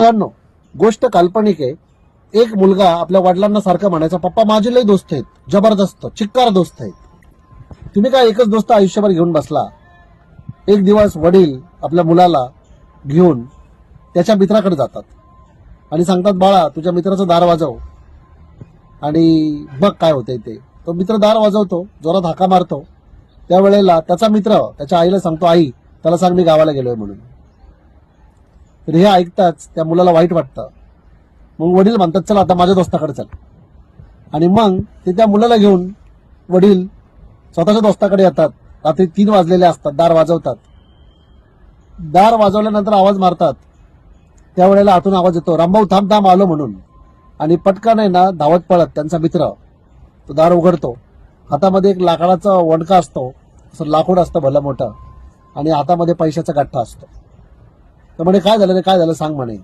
मित्रांनो, गोष्ट काल्पनिक आहे. एक मुलगा आपल्या वडिलांना सारखं म्हणायचा, पप्पा माझे लय दोस्त आहेत, जबरदस्त चिक्कार दोस्त आहेत. तुम्ही काय एकच दोस्त आयुष्यभर घेऊन बसला? एक दिवस वडील आपल्या मुलाला घेऊन त्याच्या मित्राकडे जातात आणि सांगतात, बाळा तुझ्या मित्राचं दार वाजव आणि बघ काय होतंय ते. तो मित्र दार वाजवतो, जोरात हाका मारतो. त्यावेळेला त्याचा मित्र त्याच्या आईला सांगतो, आई त्याला सांग मी गावाला गेलोय म्हणून. तर हे ऐकताच त्या मुलाला वाईट वाटतं. मग वडील म्हणतात, चल आता माझ्या दोस्ताकडे चल. आणि मग ते त्या मुलाला घेऊन वडील स्वतःच्या दोस्ताकडे येतात. रात्री 3 वाजलेले असतात, दार वाजवतात. दार वाजवल्यानंतर आवाज मारतात. त्यावेळेला आतून आवाज येतो, रामभाऊ थांब थांब आलो म्हणून. आणि पटकन आहे ना धावत पळत त्यांचा मित्र तो दार उघडतो. हातामध्ये एक लाकडाचा वणका असतो, असं लाकूड असतं भलं मोठं, आणि हातामध्ये पैशाचा गठ्ठा असतो. तर म्हणे काय झालं रे, काय झालं सांग म्हणे.